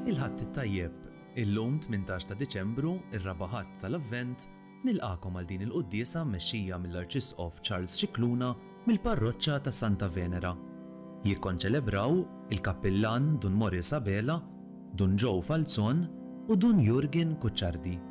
Il-ħadd it-tajjeb, illum 18 ta' Diċembru, ir-rabaħat tal-Avvent, nilqakom għal din il-quddiesa mmexxija mill-Arċisqof Charles Scicluna mill-parroċċa ta' Santa Venera. Jikkonċelebraw il-Kappillan Dun Mori Sabela, Dun Joe Falzon u Dun Jurgen Kuċċardi.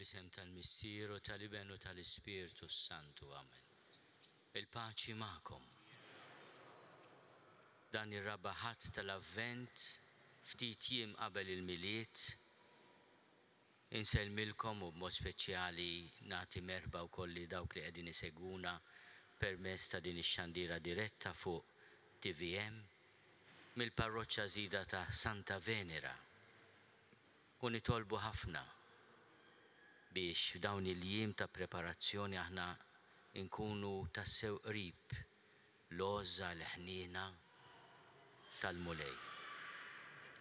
Bl-isem tal-Mistieru tal-Ibenu tal-Ispiritu Santu, amen. Il-paċi ma'kom. Dan ir-rabaħat tal-Avvent ftit jiem qabel il-miliet insellmilkom u b'mod speċjali nagħti merħba wkoll dawk li qegħdin isegwuna permezz ta' din ix-xandira diretta fuq TVM mill-parroċċa żgħira ta' Santa Venera. U nitolbu ħafna biex f'dawn il-jiem ta' preparazzjoni aħna nkunu tassew qrib l-għoża l-ħniena tal-mulej.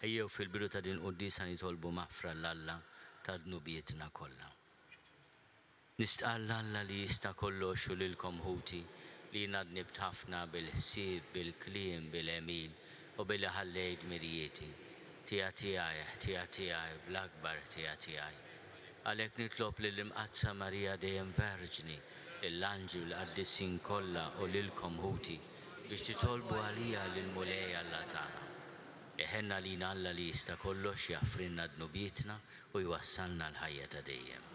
Ejjew fil-bidu ta' din qudiesa nitolbu maħfra l-Alla ta' dnubietna kollha. Nistqal l-Alla li jista' kollox u lilkom ħuti li nadnibt ħafna bil-ħsieb, bil-kliem, bil-emil u billi ħallejt mirjieti. Tija tijaj, bl-akbar tija tijaj. Għalhekk nitlob lill-imqazza Marija dejjem Verġni, l-anġlu l-qaddissin kollha u lilkom ħuti biex titolbu għalija lill-mulej Alla tagħna. Iħenna lina Alla li jista' kollox jaffrinna dnubietna u jwassalna l-ħajja ta' dejjem.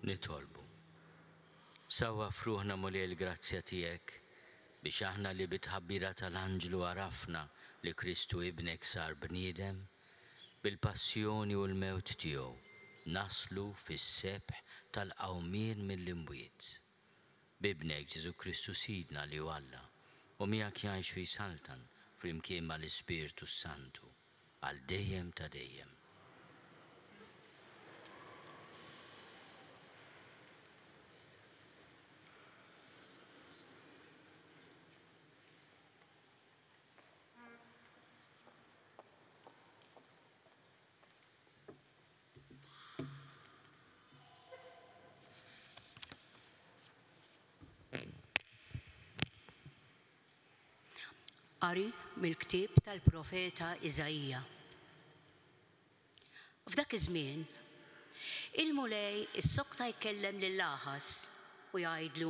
Nitolbu. Sawa fruħna mulej l-grazzja tiegħek biex aħna li bitħabbira tal-anġlu għarafna li Kristu ibnek sar bniedem bil-passjoni u l-mewt tiegħu naslu fis-sebħ tal-qawmien mill-imwiet. Bibnek Ġesu Kristu Sidna li hu Alla u miegħek jgħixu jsaltan flimkien mal-Ispirtu Santu għal dejjem ta' dejjem. Qari mill-ktieb tal-profeta Iżajja. F'dak iż-żmien, il-mulej is-sokta jkellem lill-Aħas u jgħidlu: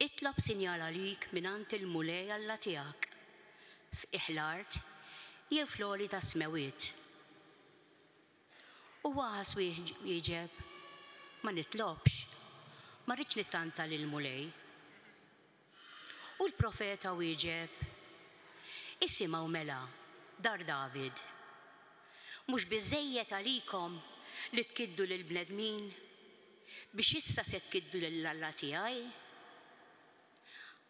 Itlob sinjal għalik mingħand il-mulej Alla tiegħek f'qiegħ l-art jew fl-għoli ta' smewiet. U Aħas wieġeb: Ma nitlobx, ma rridx nittanta lill-mulej. U l-profeta wieġeb: Isimgħu mela, dar David, mhux biżżejjed għalikom li tkiddu lill-bnedmin biex issa se tkiddu lill-Alla tiegħi?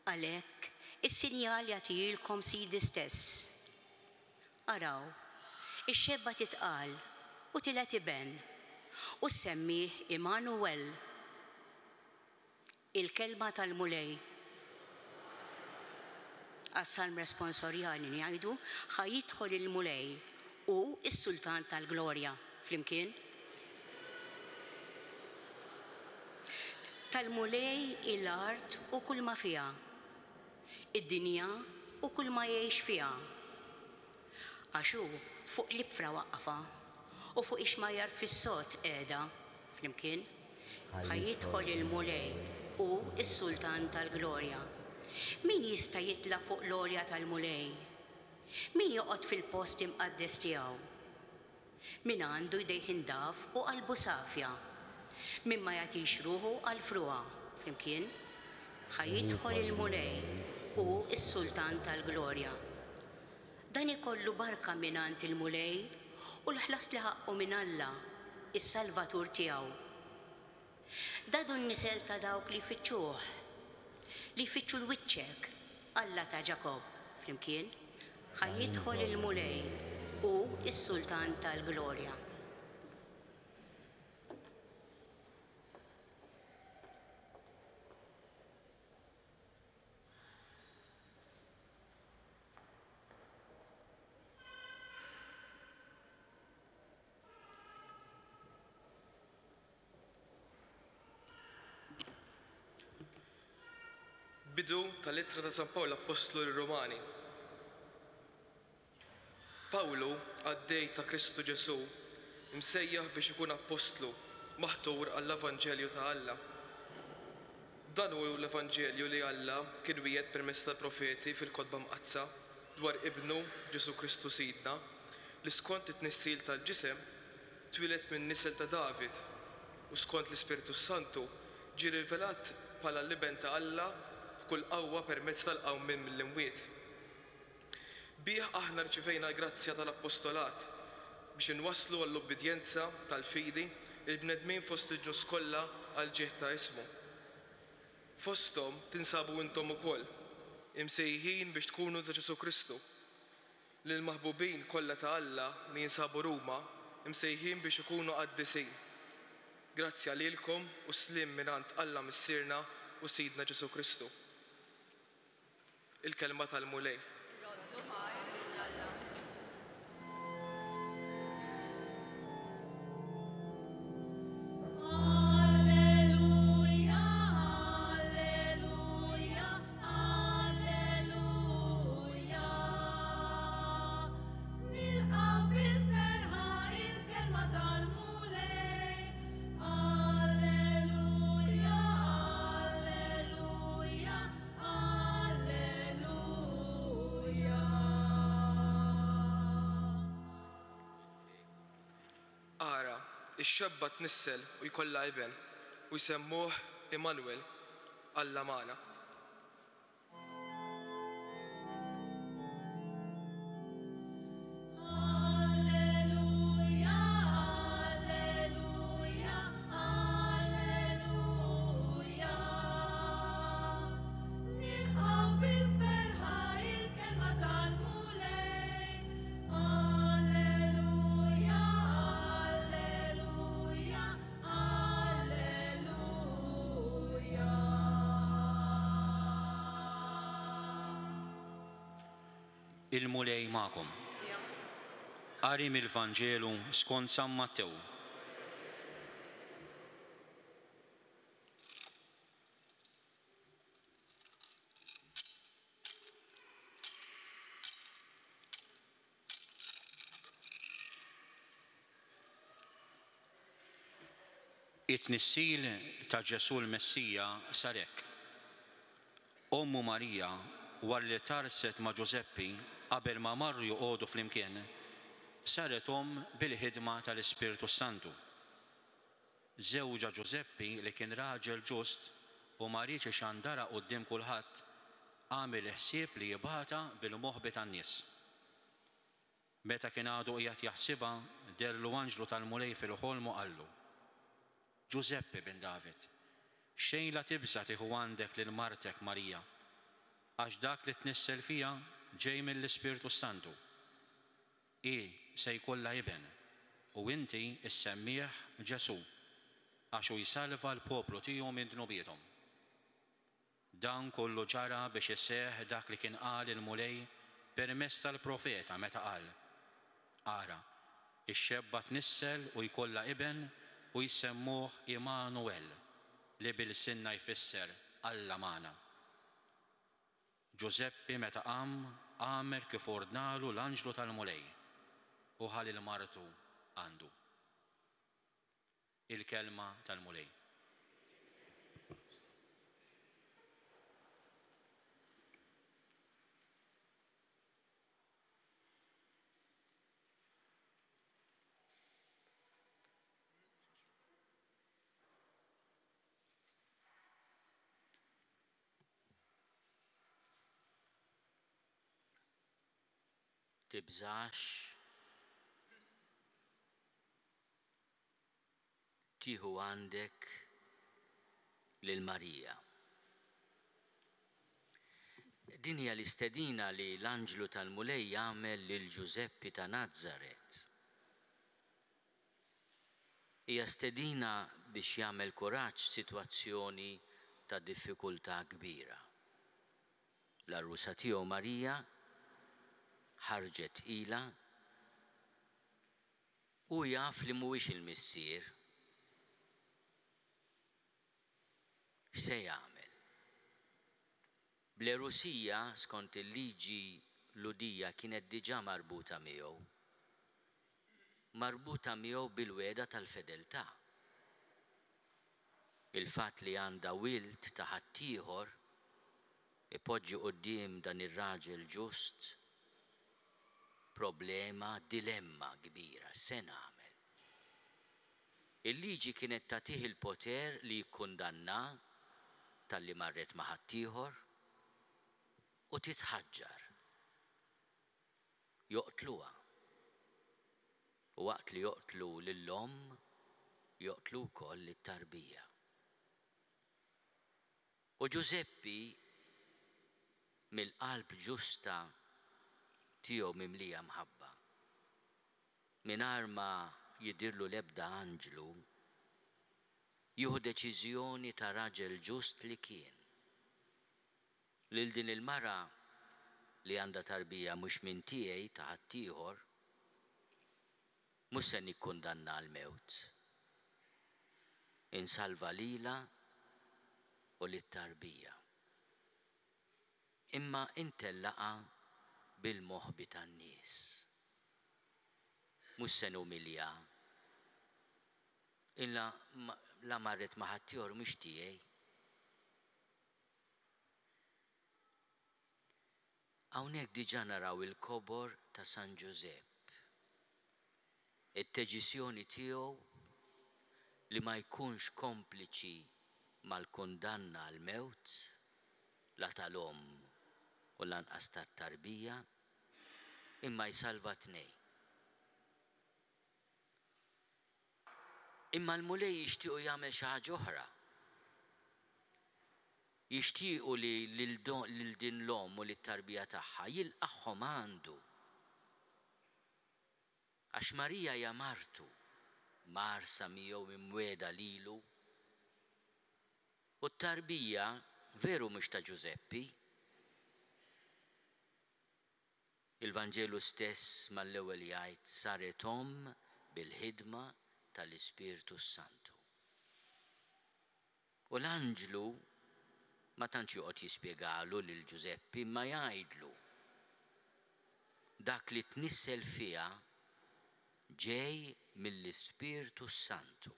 Għalhekk is-sinjal jagħtilkom Sidi stess. Araw, ix-xebba titqal u tilgħet iben u semmih Immanuwel, il-kelma tal-mulej. Għas-Salm responsorjali jgħidu ħajjidħol il-mulej u s-Sultan tal-Glorja flimkien. Tal-mulej il-art u kull ma fiha, id-dinja u kull ma jgħix fiha. Għax hu fuq l-ibfra waqqfa u fuq ix-xmajjar fis-sod qiegħda flimkien. Ħajjidħol il-mulej u s-Sultan tal-Glorja. Min jista' jitla' fuq l-għolja tal-mulej? Min joqgħod fil-post imqaddes tiegħu? Min għandu jdejh indaf u qalbu safja? Min ma jagħtix ruħu għal fruha flimkien? Ħajjidħol il-mulej u s-Sultan tal-Glorja. Dan ikollu barka mingħand il-mulej u l-ħlas li ħaqqu minn Alla, is-Salvatur tiegħu. Dadu n-nisel ta' dawk li jfittxuh, li jfittxu l-wiċċek, Alla ta' Ġakob flimkien. Ħajjidħol il-mulej u s-Sultan tal-Glorja. Bidu tal-ittra ta' San Pawl Apostlu lir-Romani. Pawlu għaddej ta' Kristu Ġesu imsejjaħ biex ikun apostlu maħtur għall-Evanġelju ta' Alla. Dan hu l-Evanġelju li Alla kien wiegħed permezz tal-profeti fil-Kotba Mqazza dwar Ibnu Ġesu Kristu Sidna li skont it-tnissil tal-ġisem twieled minn nisel ta' David u skont l-Ispiritu Santu ġie rivelat bħala l-iben ta' Alla b'kull qawwa permezz tal-qawmien mill-imwiet. Bih aħna rċivejna l-grazzja tal-appostolat biex inwasslu għall-obbedjenza tal-fidi il-bnedmin fost il-ġnus kollha għal ġieħ ta' ismu. Fosthom tinsabu intom ukoll imsejħin biex tkunu ta' Ġesu Kristu. Lil maħbubin kollha ta' Alla li jinsabu Ruma imsejħin biex ikunu qaddisin. Grazzja lilkom u slim mingħand Alla Missierna u Sidna Ġesu Kristu. Il-kelma tal-mulej. Ix-xebba tnissel u jkollha iben u jsemmuh Immanuel Alla magħna. Il-mulej magħkom. Qari mill-Vanġelu skont San Mattew. It-tnissil ta' Ġesu l-Messija sar hekk. Ommu Marija walli tarset ma' Ġuseppi qabel ma marru joqogħdu flimkien, saret bil-ħidma tal-Ispiritu Santu. Żewġa Ġuseppi li kien raġel ġust u ma rridx ixandara quddiem kulħadd għamel ħsieb li jibgħatha bil-moħħbi tan-nies. Meta kien għadu qiegħed jaħsibha derlu anġlu tal-mulej fil-ħolm u qallu: Ġuseppi bin David, xejn la tibsa tieħu għandek lil martek Marija, għax dak li tnissel fiha ġej mill-Ispiritu Santu. Se jkollha iben u inti issemmih Ġesu għax hu jsalva l-poplu tiegħu minn dnubietom. Dan kollu ġara biex iseħħ dak li kien qal il-mulej permezz tal-profeta meta qal: Ara, ix-xebba tnissel u jkollha iben u jsemmuh Immanuel li bil-sinna jfisser Alla magħna. Ġuseppi meta qam għamel kif ordnalu l-anġlu tal-mulej u ħalli l-martu għandu. Il-kelma tal-mulej. Tibżax tieħu għandek lil Marija. Din hija l-istedina li l-anġlu tal-mulej jagħmel lil Ġuseppi ta' Nażaret. Hija stedina biex jagħmel kuraġġ f'sitwazzjoni ta' diffikultà kbira. L-arrusa tiegħu Marija ħarġet ilha u jaf li mhuwiex il-missier. X'se jagħmel? L-erusija skont il-liġi ludija kienet diġà marbuta miegħu bil-weda tal-fedeltà. Il-fatt li għandha wild ta' ħaddieħor ipoġġi quddiem dan ir-raġel ġust problema, dilemma kbira, se nagħmel. Il-liġi kienet tagħtih il-poter li jikkundanna talli marret ma' ħaddieħor u titħaġġar. Joqtluha. U waqt li joqtlu lill-omm, joqtlu wkoll it-tarbija. U Giuseppi mill-qalb ġusta tiegħu mimlija mħabba. Mingħajr ma jidirlu l-ebda anġlu, jieħu deċiżjoni ta' raġel ġust li kien. Lil din il-mara li għandha tarbija mhux minn tiegħi ta' ħaddieħor, mhux se nikkundanna għall-mewt. Insalva lilha u lit-tarbija. Imma intellaqa bil-moħħbi tan-nies. Mhux se numilja. Illa la marret ma' ħaddieħor mhux tiegħi. Hawnhekk diġà naraw il-kobor ta' San Giusepp. It-deċiżjoni tiegħu li ma jkunx kompliċi mal-kundanna għall-mewt, la tal-omm u lanqas tat-tarbija, imma jsalva tnejn. Imma l-mulej jixtiequ jagħmel xi ħaġa oħra. Jixtiequ li lil din l-omm u lit-tarbija tagħha jilqagħhom għandu. Għax Marija hija martu, marsa miegħu imwiegħda lilu. U t-tarbija veru mhux ta' Giuseppi. Il-Vanġelu stess mal-ewwel jgħid saret omm bil-ħidma tal-Ispiritu Santu. U l-anġlu ma tantx joqgħod jispjegalu lil Giuseppi imma jgħidlu dak li tnissel fiha ġej mill-Ispiritu Santu.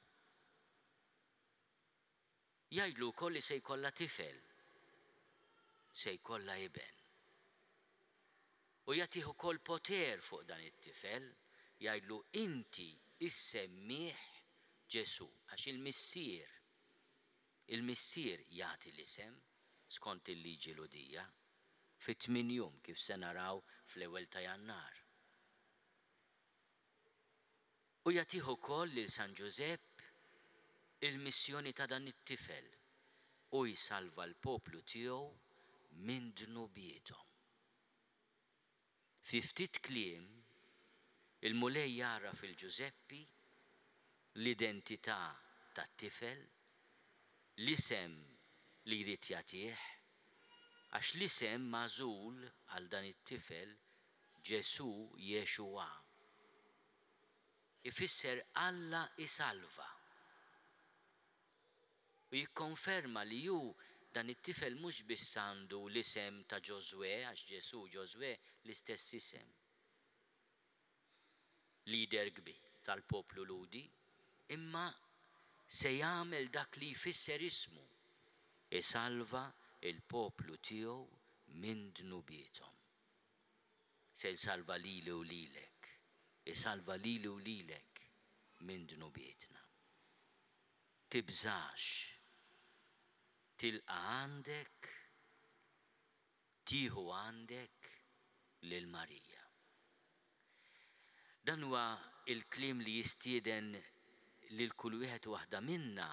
Jgħidlu wkoll li se jkollha tifel, se jkollha iben. U jagħtih ukoll poter fuq dan it-tifel, jgħidlu inti issemmih Ġesu għax il-missier jagħti l-isem skont il-liġi ludija fit-8 jum kif se naraw fl-ewwel ta' Jannar. U jagħtih ukoll lil San Giusepp il-missjoni ta' dan it-tifel u jsalva l-poplu tiegħu minn dnubietom. Fi ftit kliem il-mulej jara fil-Giuseppi l-identità tat-tifel, l-isem li jrid jagħtih, għax l-isem magħżul għal dan it-tifel Ġesu Jexuwa. Ifisser Alla isalva. U jikkonferma li hu dan it-tifel mhux biss għandu l-isem ta' Ġoswe, għax Ġesu Ġoswe l-istess isem. Lider kbir tal-poplu ludi, imma se jagħmel dak li jfisser ismu, isalva il-poplu tiegħu minn dnubietom. Se jsalva lili u lilek, isalva lili u lilek minn dnubietna. Tibżax, tilqa' għandek, tieħu għandek lil Marija. Dan huwa il-kliem li jistieden lil kull wieħed waħda minna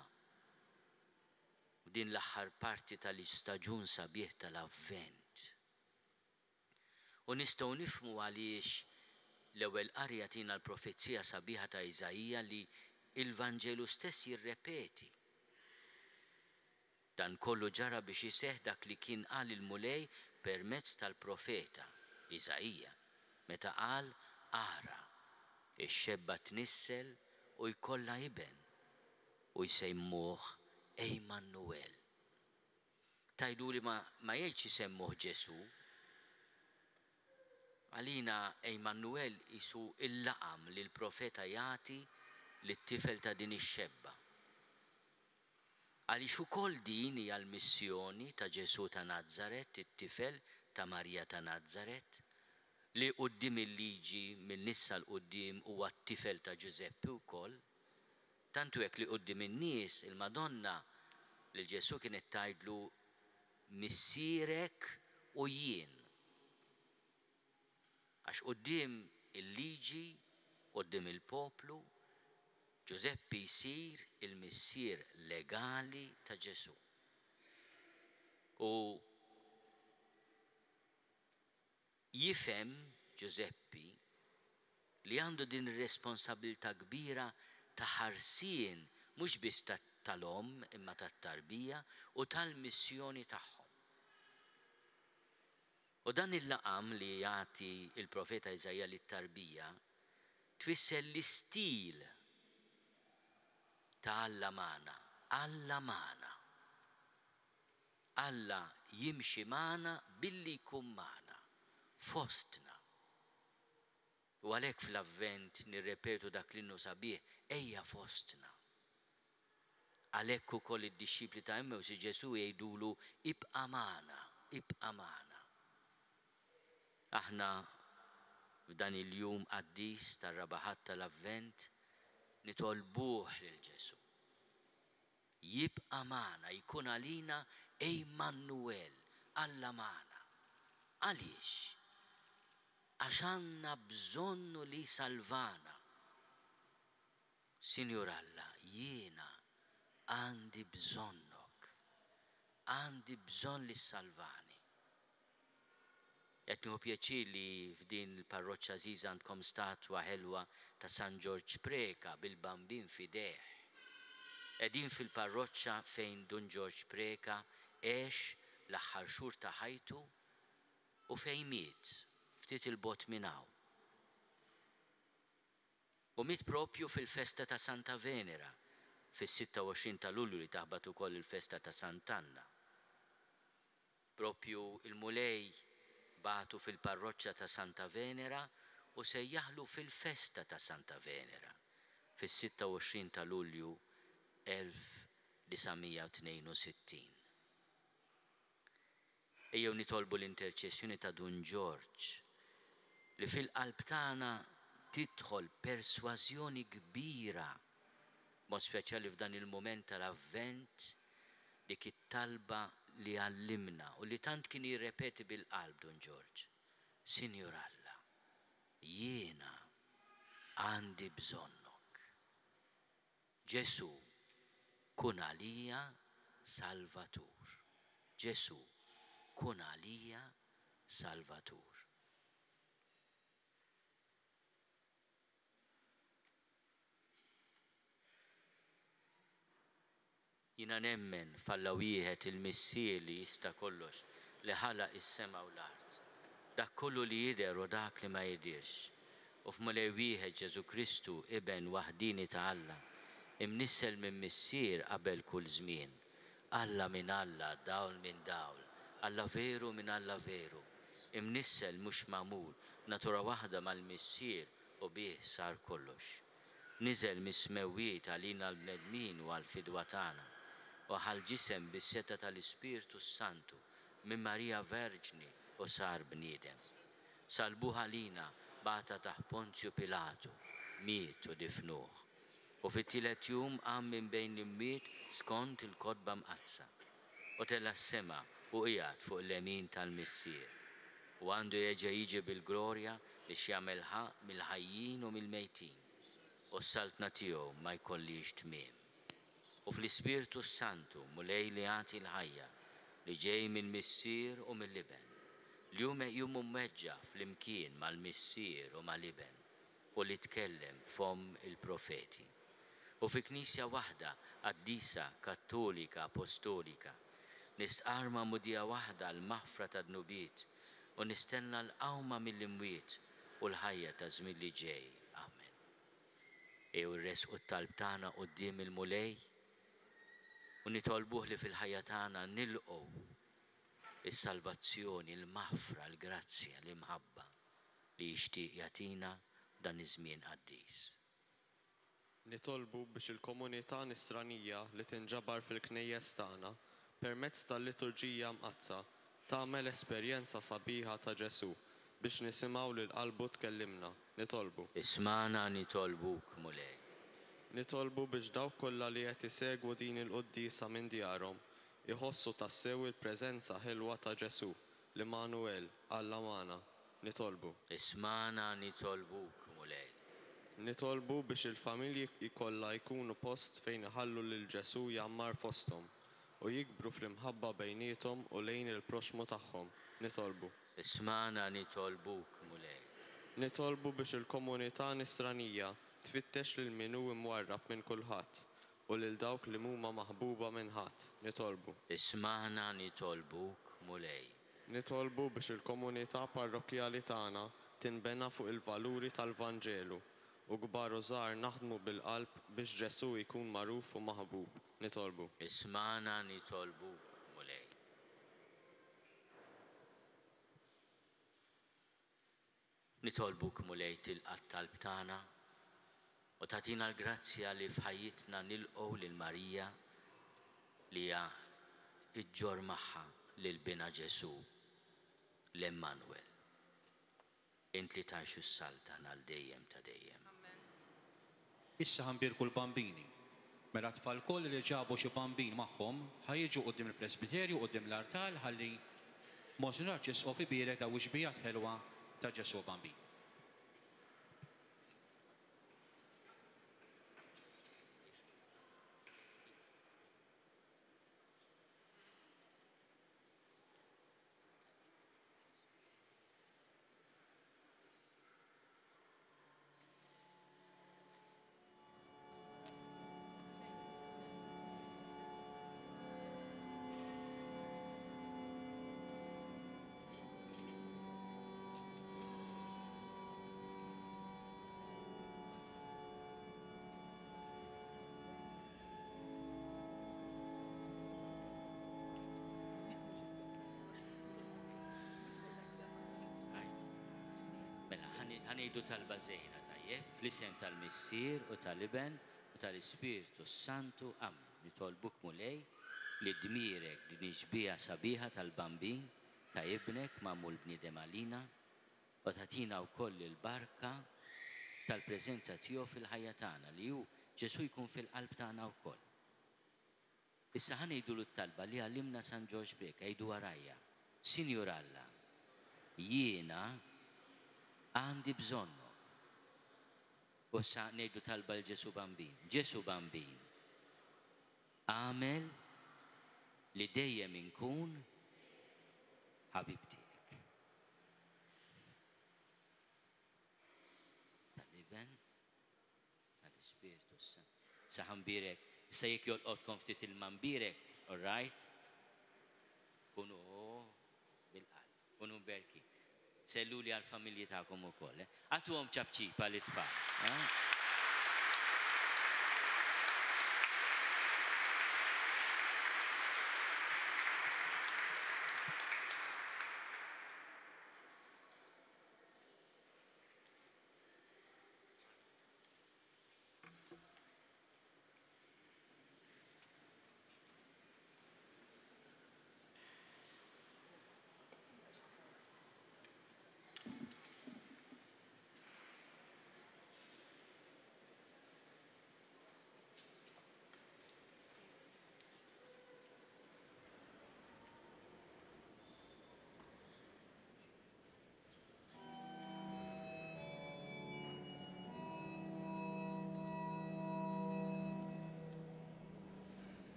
din l-aħħar parti tal-istaġun sabiħ tal-Avvent. U nistgħu nifhmu għaliex l-ewwel qarja tina l-profezija sabiħa ta' Iżajija li il-Vanġelu stess jirrepeti. Dan kollu ġara biex iseħħ dak li kien qal il-mulej permezz tal-profeta Iżajija meta qal ara ix-xebba tnissel u jkollha iben u jsejmuh Ejmannuel. tajdu li ma jgħidx isemmuh Ġesu. Għalina Emanuel isu il-laqam li l-profeta jagħti lit-tifel ta' din ix-xebba. Għaliex ukoll din hija l-missjoni ta' Ġesu ta' Nażaret, it-tifel ta' Marija ta' Nażaret, li quddiem il-liġi mill-nissa l-qudiem huwa t-tifel ta' Ġuseppi wkoll. Tantu hekk li quddiem in-nies il-Madonna li Ġesu kienet tgħidlu missierek u jien. Għax quddiem il-liġi, quddiem il-poplu, Ġuseppi jsir il-missier legali ta' Ġesu. U jifhem Ġuseppi li għandu din ir-responsabilità kbira ta' ħarsien mhux biss tal-om imma tat-tarbija u tal-missjoni tagħhom. U dan il-laqam li jagħti il-profeta Iżajja lit-tarbija tfisser l-istil ta' Alla magħna, Alla magħna. Alla jimxi magħna billi jkun magħna, fostna. U għalhekk fl-avvent nirrepetu dak l-innu sabiħ, ejja fostna. Għalhekk ukoll id-dixxipli ta' Emmewsi Ġesu jgħidulu ibqa' magħna, ibqa' magħna. Aħna f'dan il-jum qaddis tar-rabaħat tal-avvent nitolbuh lil Ġesu. Jibqa' magħna, jkun għalina Emanuel, Alla magħna. Għaliex? Għax għandna bżonnu li salvana. Sinjur Alla, jiena għandi bżonnok. Għandi bżonn li salvani. Qed nieħu pjaċir li f'din il-parroċċa żgħira għandkom statwa ħelwa ta' San Ġorġ Preka bil-bambin fideh. Qegħdin fil-parroċċa fejn Dun Ġorġ Preka għex l-aħħar xhur ta' ħajtu u fejn miet ftit il-bogħod minn hawn. U miet propju fil-festa ta' Santa Venera fis-26 ta' Lulju li taħbad ukoll il-festa ta' Sant'Anna. Propju il-mulej batu fil-parroċċa ta' Santa Venera u sejjaħlu fil-festa ta' Santa Venera fis-26 ta' Lulju 1962. Ejjew nitolbu l-interċessjoni ta' Dun Ġorġ li fil-qalb tagħna tidħol persważjoni kbira, mod speċjali f'dan il-mument tal-avvent, dik it-talba li għallimna u li tant kien jirrepeti bil-qalb Dun Ġorġ. Sinjur Alla, jiena għandi bżonnok. Ġesu, kun għalija salvatur. Ġesu, kun għalija salvatur. Jina nemmen falla wieħed il-missier li jista' kollox li ħalaq is-sema u l-art. Dak kollu li jidher u dak li ma jidirx. U f'mulej wieħed Ġesu Kristu iben waħdini ta' Alla, imnissel minn missier qabel kull żmien. Alla minn Alla, dawl minn dawl. Alla veru minn Alla veru. Imnissel mhux magħmul, natura waħda mal-missier u bih sar kollox. Niżel mis-smewwiet għalina l-bnedmin u għall-fidwa tagħna. U ħal ġisem bis-seta tal-Ispirtu Santu minn Marija Verġni u sar bniedem. Salbuh għalina bata taħt Ponzju Pilatu, miet u difnuh. U fit-tielet jum qam minn bejn l-imwiet skont il-kotba mqazza. U tella s-sema u qiegħed fuq l-lemin tal-missier. U għandu jerġa' jiġi bil-glorja biex jagħmel ħaq mill-ħajjin u mill-mejtin. U s-saltna tiegħu ma jkollix tmiem. U fl-Ispirtu Santu mulej li għati l-ħajja li ġej minn missier u mill-liben. Li jum mweġġa fl-imkien mal-missier u mal-liben u li tkellem fom il-profeti. U fi knisja waħda qaddisa kattolika apostolika nistqarma mudija waħda l-maħfra ta' dnubiet u nistenna l-qawma mill-imwiet u l-ħajja ta' żmien li ġej. Amen. Ew irresqu t-talb tagħna quddiem il-mulej u nitolbuh li fil-ħajja tagħna nilqgħu is-salvazzjoni, l-mafra, l-grazzja, l-imħabba li jixtieq jagħtina dan iż-żmien qaddis. Nitolbu biex il-komunità nisranija li tinġabar fil-knejjes tagħna permezz tal-liturġija mqazza tagħmel esperjenza sabiħa ta' Ġesu biex nisimgħu lil qalbu tkellimna. Nitolbu. Ismana nitolbuk mulej. Nitolbu biex dawk kollha li qed isegwu din il-qudiesa minn djarhom iħossu tassew il-preżenza ħilwa ta' Ġesu l-Immanuel Alla magħna. Nitolbu. Ismana nitolbuk mulej. Nitolbu biex il-familji jkollha jkunu post fejn iħallu lil Ġesu jammar fosthom u jikbru fl-imħabba bejniethom u lejn il-proxmu tagħhom. Nitolbu. Ismana nitolbuk mulej. Nitolbu biex il-komunità nisranija tfittex lil min hu imwarrab minn kulħadd u lil dawk li huma maħbuba minn ħadd. Nitolbu. Ismana nitolbuk mulej. Nitolbu biex il-komunità parrokjali tagħna tinbena fuq il-valuri tal-Vanġelu u kbar u żgħar naħdmu bil-qalb biex Ġesu jkun magħruf u maħbub. Nitolbu. Ismana nitolbuk mulej. Nitolbuk mulej tilqa' talb tagħna u tagħtina l-grazzja li f'ħajjitna nilqgħu lil Marija li hija ġġor magħha lil bina Ġesu l-Emmanuel. Int li tgħixu s-saltan għal dejjem ta' dejjem. Issa ħanbirku l-bambini. Mela tfal koll li ġabu xi bambin magħhom ħajjiġu quddiem il-presbiterju quddiem l-artal ħalli Monsignor jisqof ibirek daw ix-xbijat ħelwa ta' Ġesu bambin. Ħanejdu talba żejna tajjeb fl-isem tal-Missier u tal-Iben u tal-Ispiritu Santu Amen. Nitolbuk mulej li dmirek din ix-xbija sabiħa tal-bambin ta' ibnek magħmul bniedem għalina u tagħtina wkoll il-barka tal-preżenza tiegħu fil-ħajja tagħna li hu Ġesu jkun fil-qalb tagħna wkoll. Issa ħanejdu t-talba li għallimna San George Beck għajdu warajja. Sinjur Alla, jiena għandi bżonnu. U sa ngħidu talba l-Ġesu bambin. Ġesu bambin, għamel li dejjem inkun ħabib tiegħek. Tal-Iben, tal-Ispiritu Santu. Sa ħanbirek, issa jekk jolqotkom ftit il-manbirek, all right? Kunu bil-qalb, kunu berki. Sellu li għal-familji ta'kom u koll. Għatu għom ċabċipa li tfal.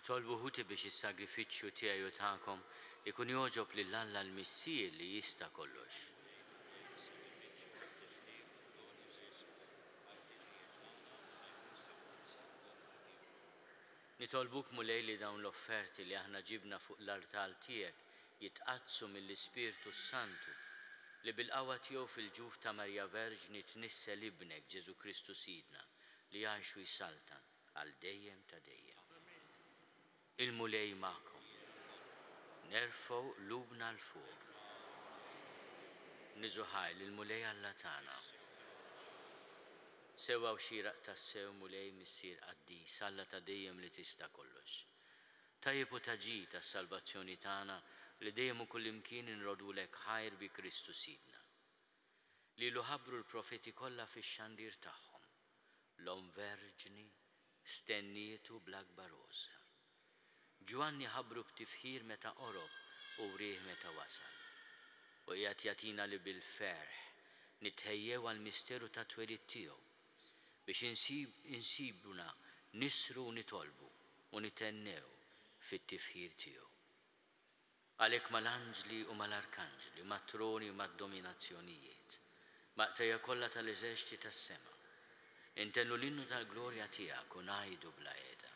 Nitolbu ħuti biex is-sagrifiċċju tiegħi u tagħkom ikun joġob lill-Alla l-Missier li jista' kollox. Nitolbuk mulej li dawn l-offerti li aħna ġibna fuq l-artal tiegħek jitqazzu mill-Ispirtu Santu li bil-qawwa tiegħu fil-ġuf ta' Marja Verġni tnissel ibnek Ġesu Kristu Sidna li jgħix u jsaltan għal dejjem ta' dejjem. Il-mulej magħkom. Nerfgħu qlubna l fuq. Niżuħaj lill-mulej Alla tagħna. Sewa u xieraq tas-sew mulej missier qaddis Alla ta' dejjem li tista' kollox. Tajjeb u taġi tas-salvazzjoni tagħna li dejjem u kullimkien inrodulek ħajr bi Kristu Sidna. Li lu ħabbru l-profeti kollha fix-xandir tagħhom. L-Om Verġni stennietu bl-akbar roża. Ġwanni ħabbru b'tifħir meta qorob u wrieħ meta wasal. U qiegħed jagħtina li bil-ferħ nitħejjew għall-misteru ta' twelid tiegħu biex insibuna nisru u nitolbu u nitennew fit-tifħir tiegħu. Għalhekk mal-anġli u mal-arkanġli, mat-troni u mad-dominazzjonijiet, maqtejja kollha tal-eżerċiti tas-sema, intennu l-innu tal-glorja tiegħek u ngħidu bla qiegħda.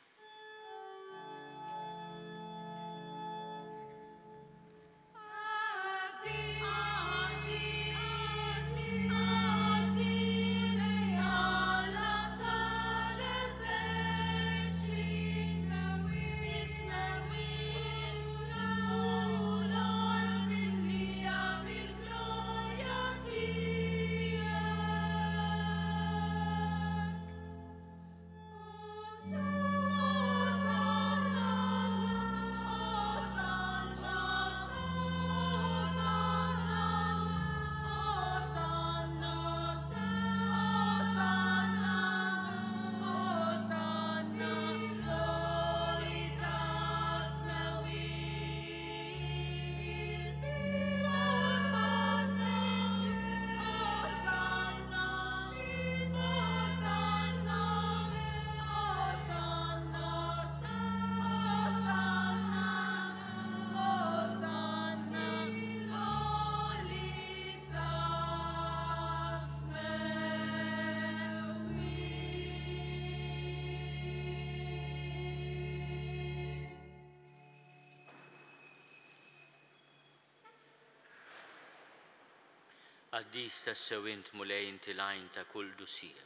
Għaddis tas-sew int mulej inti l-għajn ta' kull dusija.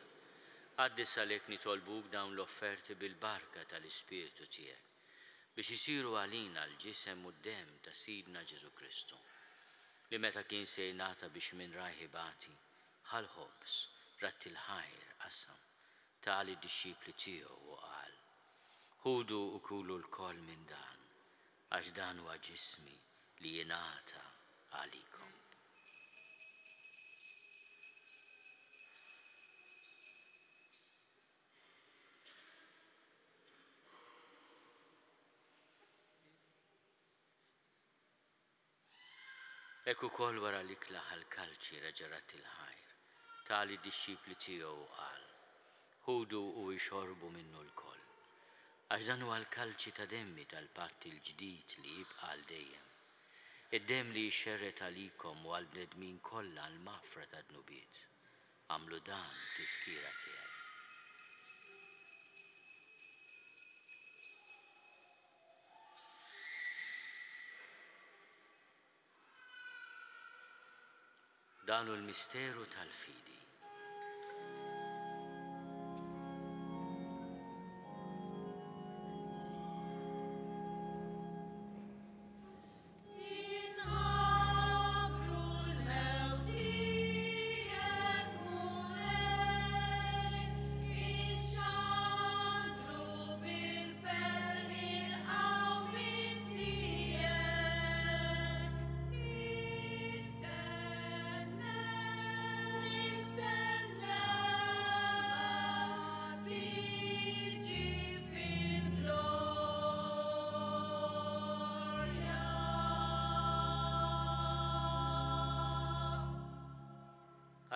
Għaddis għalhekk nitolbuk dawn l-offerti bil-barka tal-Ispirtu tiegħek biex isiru għalina l-ġisem u d-dem ta' Sidna Ġesu Kristu li meta kien se jingħata biex minn rajħibati ħal-ħobs ratti l-ħajr qasam ta' id-dixxipli tiegħu u qal: ħudu u kulu l-koll minn dan għax dan huwa ġismi li jingħata għalikom. Ekku kol wara li klaħ l-kalċi reġarat il-ħajr, tali d-dixxipli tiegħu qal: ħudu u jxorbu minnu l-koll. Għax dan huwa l-kalċi ta' demmi tal-patt il-ġdid li jibqa' l dejjem. Id-dem li jxerret għalikom u għall-bnedmin kollha l-mafra ta' dnubiet. Għamlu dan tifkira tiegħi. Dan hu l-misteru tal-fidi.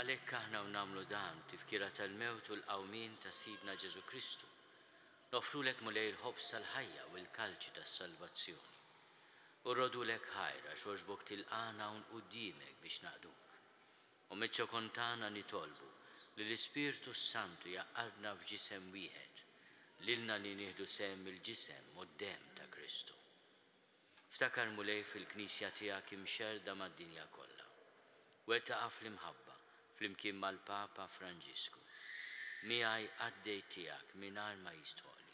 Għalhekk aħna nagħmlu dan tifkira tal-mewt u l-qawmien ta' Sidna Ġesu Kristu Nofrulek mulej il-ħobs tal-ħajja u l-kalċi tas-salvazzjoni. U rrodulek ħajra xoġbok tilqana un qudiemek biex naqduk. U meċċo kontana nitolbu li l-Ispirtu Santu jaqqadna f'ġisem wieħed, lilna li nieħdu sem il-ġisem u d-dem ta' Kristu. Ftakar mulej fil-Knisja tiegħek imxerda mad-dinja kollha. Wettaqa fl-imħabba flimkien mal-Papa Franġisku. Miegħi għaddej tiegħek mingħajr ma jistħoli.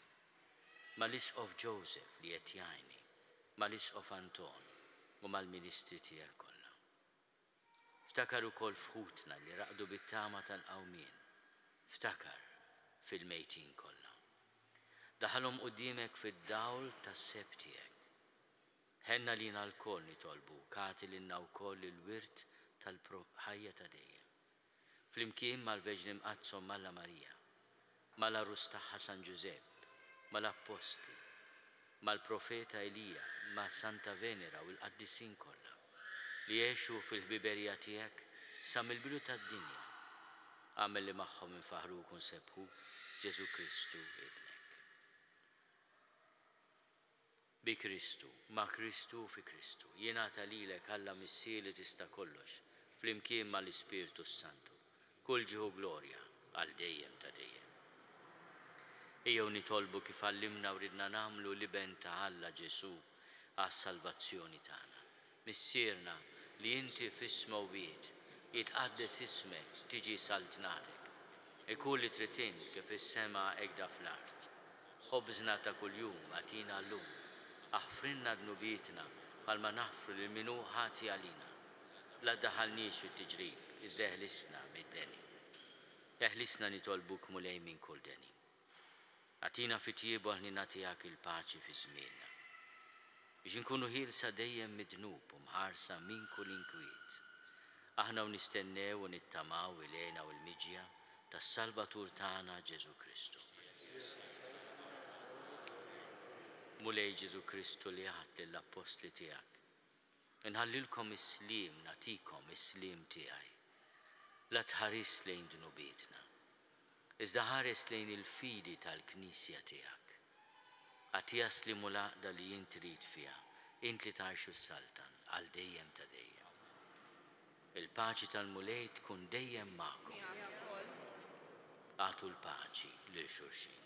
Mal-Isqof Joseph li qed jgħinni, mal-Isqof Anton u mal-Ministri tiegħek kollha. Ftakar ukoll fħutna li raqdu bit-tama tal-qawmien. Ftakar fil-mejtin kollha. Daħalhom qudiemek fid-dawl tas-seb tiegħek. Ħenna lina l-koll nitolbu, kati lilna wkoll il-wirt tal-ħajja ta' dejjem. Flimkien mal-Veġni Mqazzom Malla Marija, mal-Arus tagħha San Giuseppe, mal-Apostli, mal-Profeta Elija, ma' Santa Venera u l-Qaddissin kollha li jgħixu fil-ħbiberija tiegħek sa mill-bidu tad-dinja. Għamel li magħhom infaħruk u nsebħuk Ġesu Kristu ibnek. Bi Kristu, ma' Kristu fi Kristu, jingħata lilek Alla missieri tista' kollox, flimkien mal-Ispirtu Santu, kull ġieħu glorja għal dejjem ta' dejjem. Ejjew nitolbu kif għallimna u ridna nagħmlu liben ta' Alla Ġesu għas-salvazzjoni tagħna. Missierna li inti f'isma wied jitqaddes ismek tiġi saltnatek. Ikun li trid int kif is-sema hekk fl-art. Ħobżna ta' kuljum għatina llum. Aħfrinna dnubietna bħalma naħfru lil min hu ħati għalina. La ddaħħalniex fit-tiġrib, iżda eħlisna mid-deni. Eħlisna nitolbuk mulej minn kull deni. Għatina fit-tjiebu ħnina tiegħek il-paċi fi żmienna. Biex inkunu ħielsa dejjem mid-dnub u mħarsa minn kull inkwiet. Aħna u nistennew u nittamaw il-għena u l-miġja tas-Salvatur tagħna Ġesu Kristu. Mulej Ġesu Kristu li għad lill-Apostli tiegħek. Inħallilkom is-slim, natikom is-slim tiegħi. La tħares lejn dnubietna, iżda ħares lejn il-fidi tal-Knisja tiegħek. Għatija slimu l-għaqda li jint trid fiha, int li tgħixu s-saltan għal dejjem ta' dejjem. Il-paċi tal-mulej tkun dejjem magħkom. Għatu l-paċi lil xulxin.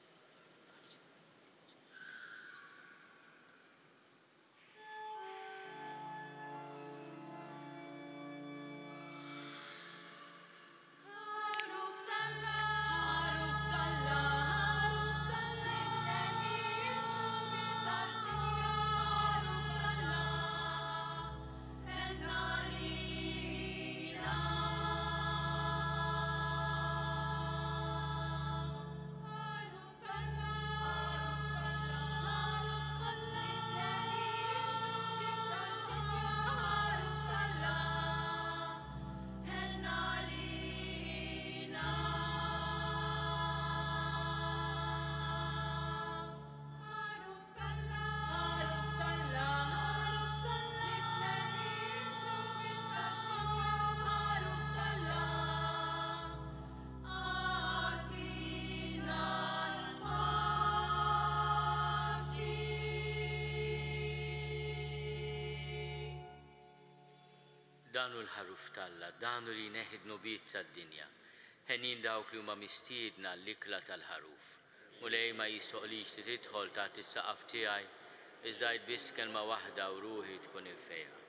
Danu l-ħaruf talla, danu li neħidnu bit tad-dinja. Ħenin dawk li huma mistiedna l-ikla tal-ħaruf. Mulej ma jistoqlix li tidħol taħt is-saqaf tiegħi, iżda biss kelma waħda u ruħi tkun infejha.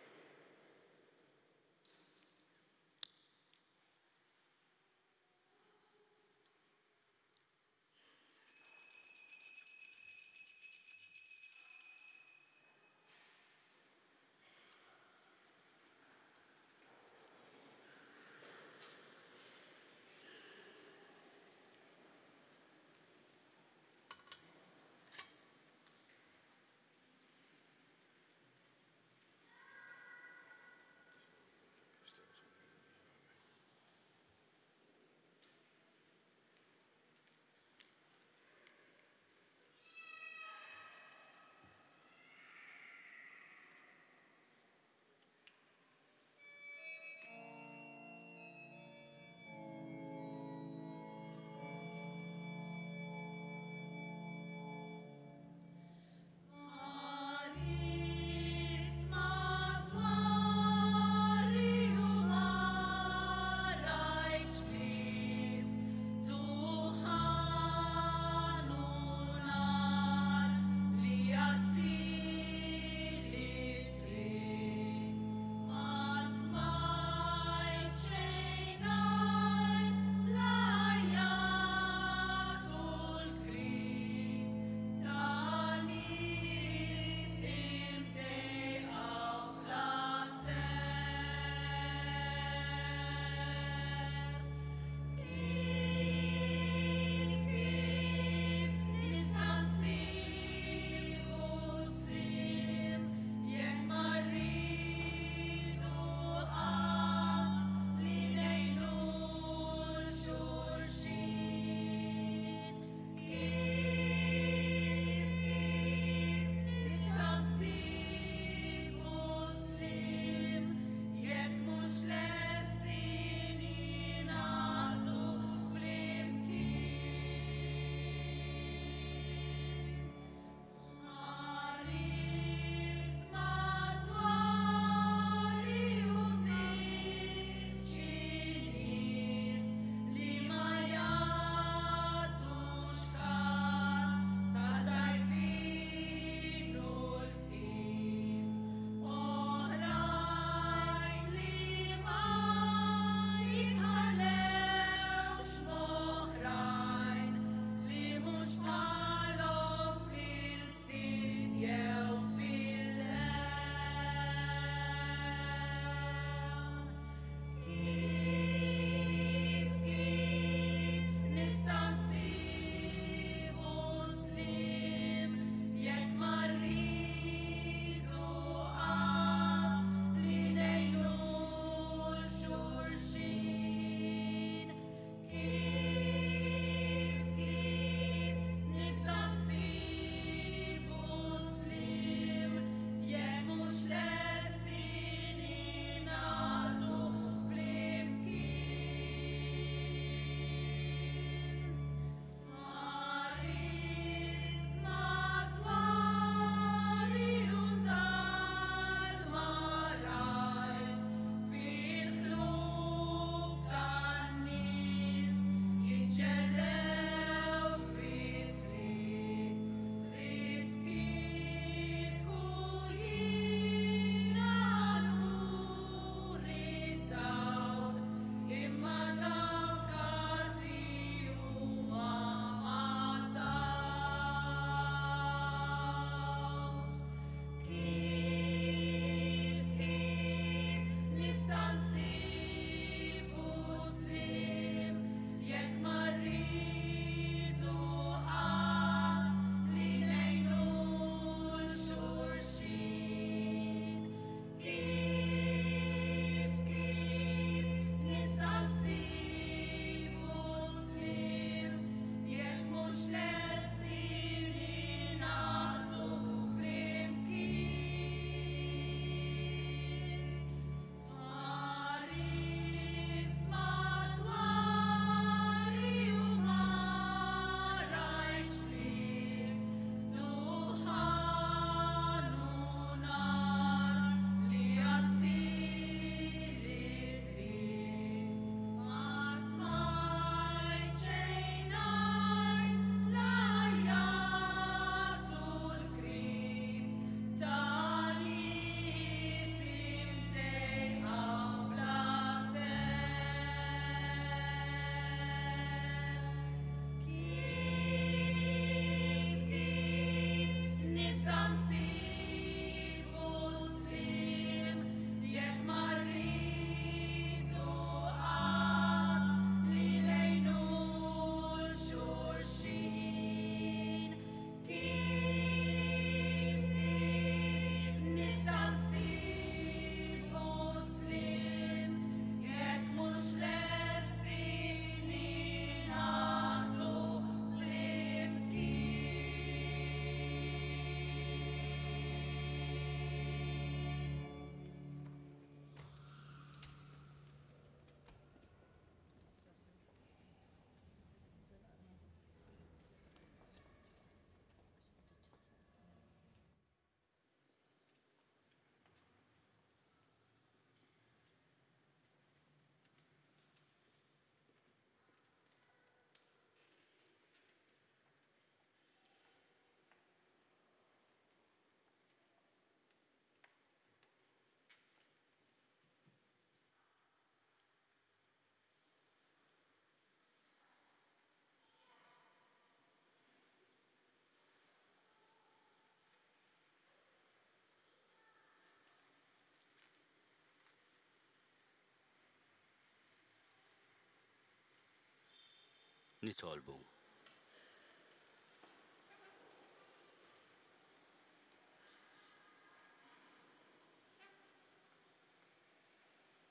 nitolbu.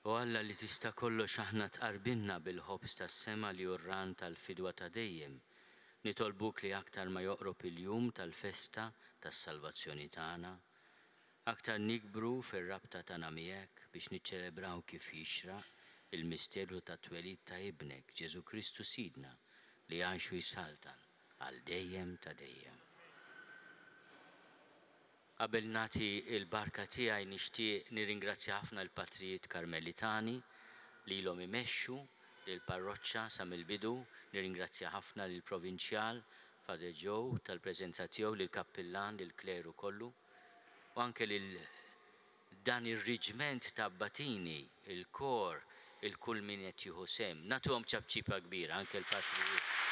U Alla li tista' kollox aħna tqarbinna bil-ħobs tas-sema li urran tal-fidwa ta' dejjem, nitolbuk li aktar ma joqrob il-jum tal-festa tas-salvazzjoni tagħna, aktar nikbru fir-rabta tagħna miegħek biex niċċelebraw kif jixraq il-misterju tat-twelid ta' ibnek Ġesu Kristu Sidna li għajx u jsaltan għal dejjem ta' dejjem. Qabel nagħti l-barka tiegħi nixtieq nirringrazzja ħafna l-Patrijiet Karmelitani li ilhom imexxu lill-parroċċa sa mill-bidu, nirringrazzja ħafna lill-Provinċjal Father Joe tal-preżenza tiegħu, lill-Kappillan, lill-Kleru kollu, u anke lil dan ir-riġment ta' Batini, il-kor, il-kull min qed jieħu sehem. Nagħtuhom ċabċipa kbira anke l-Patrijiet.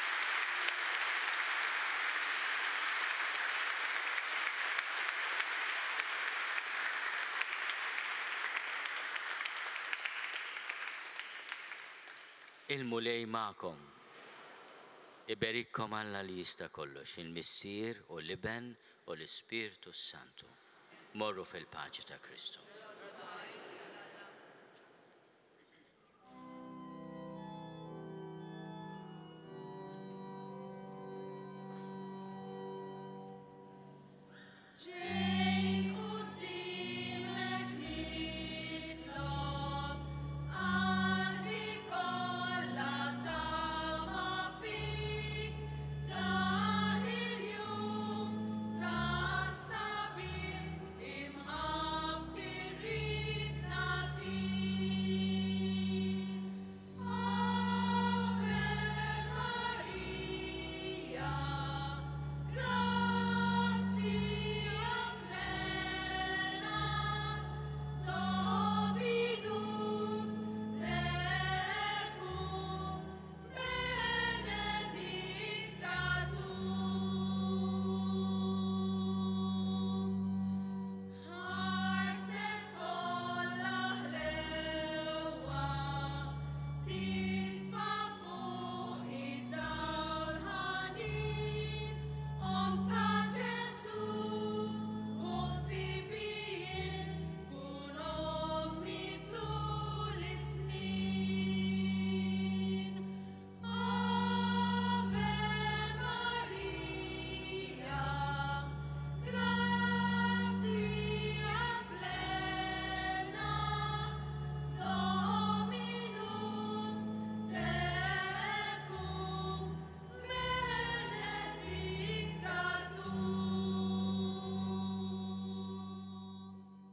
Il-mulej ma'kom, iberikkom Alla li jista' kollox, il-Missier u l-Iben u l-Ispirtu Santu. Morru fil-paċi ta' Kristu.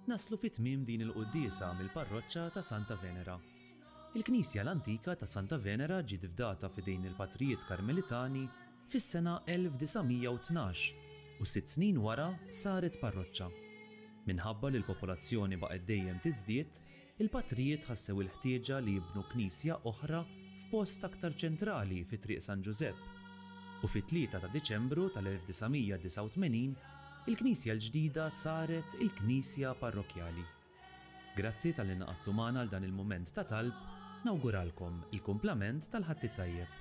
Naslu fit-tmiem din il-quddiesa mill-parroċċa ta' Santa Venera. Il-Knisja l-Antika ta' Santa Venera ġiet fdata f'idejn il-Patrijiet Karmelitani fis-sena 1912 u 6 snin wara saret parroċċa. Minħabba li l-popolazzjoni baqgħet dejjem tiżdied, il-Patrijiet ħassew il-ħtieġa li jibnu knisja oħra f'post aktar ċentrali fi Triq San Giusepp. U fit-3 ta' Diċembru tal-1989 il-Knisja l-ġdida saret il-Knisja Parrokjali. Grazzi tal-li naqattu magħna għal dan il-mument ta' talb, nawguralkom il-kumplament tal-ħadd it-tajjeb.